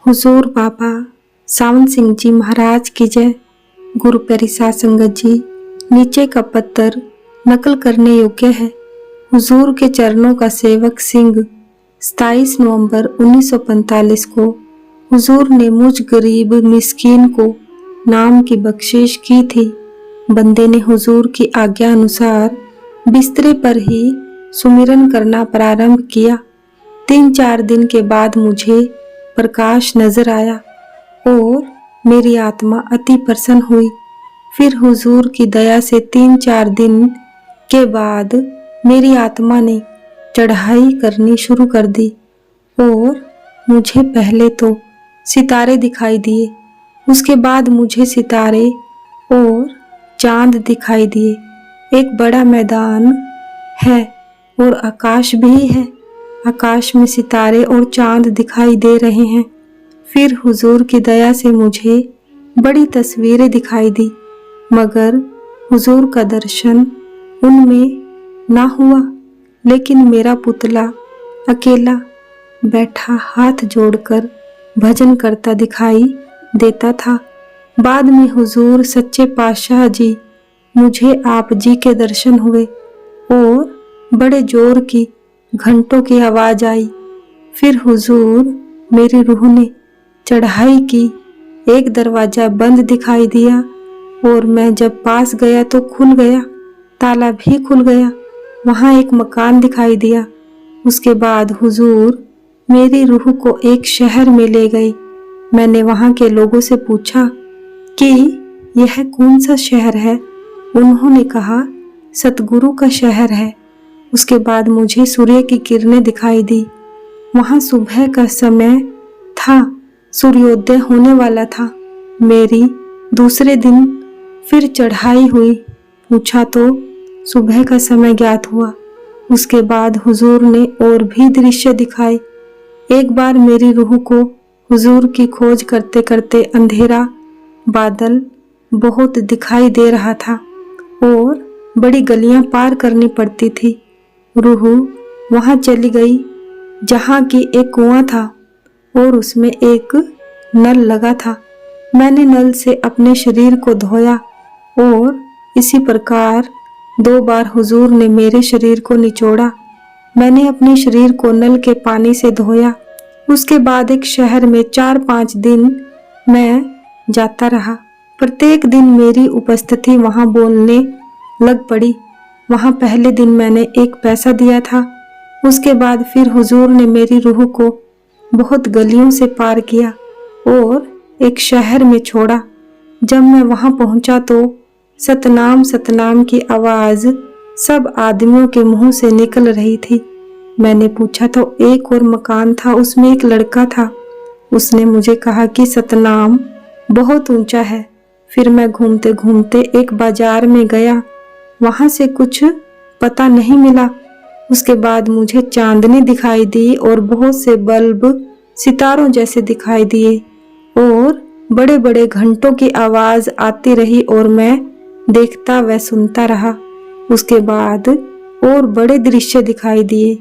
हुजूर बाबा सावन सिंह जी महाराज की जय। गुरु प्यारी साध संगत जी, नीचे का पत्थर नकल करने योग्य है। हुजूर के चरणों का सेवक सिंह 27 नवंबर 1945 को हुजूर ने मुझ गरीब मिस्कीन को नाम की बख्शिश की थी। बंदे ने हुजूर की आज्ञा अनुसार बिस्तरे पर ही सुमिरन करना प्रारंभ किया। 3-4 दिन के बाद मुझे प्रकाश नजर आया और मेरी आत्मा अति प्रसन्न हुई। फिर हुजूर की दया से 3-4 दिन के बाद मेरी आत्मा ने चढ़ाई करनी शुरू कर दी और मुझे पहले तो सितारे दिखाई दिए। उसके बाद मुझे सितारे और चांद दिखाई दिए। एक बड़ा मैदान है और आकाश भी है। आकाश में सितारे और चांद दिखाई दे रहे हैं। फिर हुजूर की दया से मुझे बड़ी तस्वीरें दिखाई दी, मगर हुजूर का दर्शन उनमें ना हुआ। लेकिन मेरा पुतला अकेला बैठा हाथ जोड़कर भजन करता दिखाई देता था। बाद में हुजूर सच्चे पातशाह जी मुझे आप जी के दर्शन हुए और बड़े जोर की घंटों की आवाज आई। फिर हुजूर मेरी रूह ने चढ़ाई की। एक दरवाजा बंद दिखाई दिया और मैं जब पास गया तो खुल गया, ताला भी खुल गया। वहां एक मकान दिखाई दिया। उसके बाद हुजूर मेरी रूह को एक शहर में ले गए। मैंने वहां के लोगों से पूछा कि यह कौन सा शहर है। उन्होंने कहा सतगुरु का शहर है। उसके बाद मुझे सूर्य की किरणें दिखाई दी। वहां सुबह का समय था, सूर्योदय होने वाला था। मेरी दूसरे दिन फिर चढ़ाई हुई। पूछा तो सुबह का समय ज्ञात हुआ। उसके बाद हुजूर ने और भी दृश्य दिखाए। एक बार मेरी रूह को हुजूर की खोज करते करते अंधेरा बादल बहुत दिखाई दे रहा था और बड़ी गलियां पार करनी पड़ती थी। रूह वहां चली गई जहां की एक कुआं था और उसमें एक नल लगा था। मैंने नल से अपने शरीर को धोया और इसी प्रकार 2 बार हुजूर ने मेरे शरीर को निचोड़ा। मैंने अपने शरीर को नल के पानी से धोया। उसके बाद एक शहर में 4-5 दिन मैं जाता रहा। प्रत्येक दिन मेरी उपस्थिति वहां बोलने लग पड़ी। वहां पहले दिन मैंने 1 पैसा दिया था। उसके बाद फिर हुजूर ने मेरी रूह को बहुत गलियों से पार किया और एक शहर में छोड़ा। जब मैं वहां पहुंचा तो सतनाम सतनाम की आवाज सब आदमियों के मुंह से निकल रही थी। मैंने पूछा तो एक और मकान था, उसमें एक लड़का था। उसने मुझे कहा कि सतनाम बहुत ऊंचा है। फिर मैं घूमते घूमते एक बाजार में गया। वहां से कुछ पता नहीं मिला। उसके बाद मुझे चांदनी दिखाई दी और बहुत से बल्ब सितारों जैसे दिखाई दिए और बड़े बड़े घंटों की आवाज आती रही और मैं देखता व सुनता रहा। उसके बाद और बड़े दृश्य दिखाई दिए।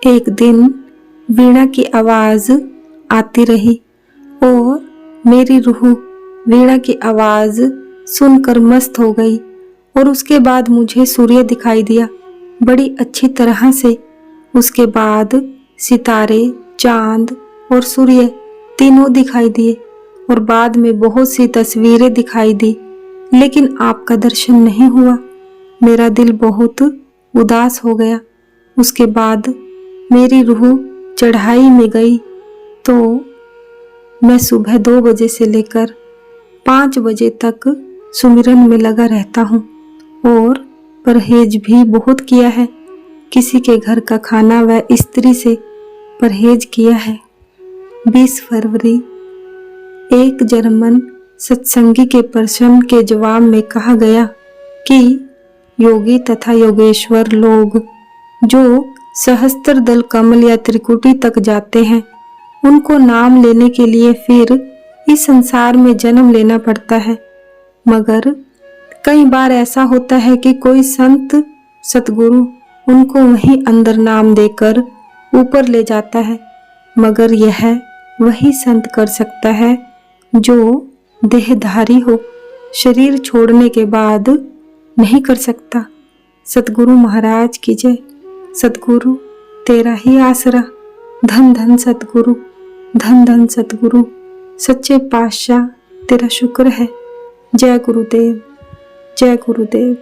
एक दिन वीणा की आवाज आती रही और मेरी रूह वीणा की आवाज सुनकर मस्त हो गई। और उसके बाद मुझे सूर्य दिखाई दिया बड़ी अच्छी तरह से। उसके बाद सितारे, चांद और सूर्य तीनों दिखाई दिए और बाद में बहुत सी तस्वीरें दिखाई दी। लेकिन आपका दर्शन नहीं हुआ। मेरा दिल बहुत उदास हो गया। उसके बाद मेरी रूह चढ़ाई में गई तो मैं सुबह 2 बजे से लेकर 5 बजे तक सुमिरन में लगा रहता हूँ और परहेज भी बहुत किया है। किसी के घर का खाना व स्त्री से परहेज किया है। 20 फरवरी एक जर्मन सत्संगी के प्रश्न के जवाब में कहा गया कि योगी तथा योगेश्वर लोग जो सहस्त्र दल कमल या त्रिकुटी तक जाते हैं, उनको नाम लेने के लिए फिर इस संसार में जन्म लेना पड़ता है। मगर कई बार ऐसा होता है कि कोई संत सतगुरु उनको वहीं अंदर नाम देकर ऊपर ले जाता है। मगर यह वही संत कर सकता है जो देहधारी हो, शरीर छोड़ने के बाद नहीं कर सकता। सतगुरु महाराज की जय। सतगुरु तेरा ही आसरा, धन धन सतगुरु, धन धन सतगुरु, सच्चे पातशाह तेरा शुक्र है। जय गुरुदेव, जय गुरुदेव।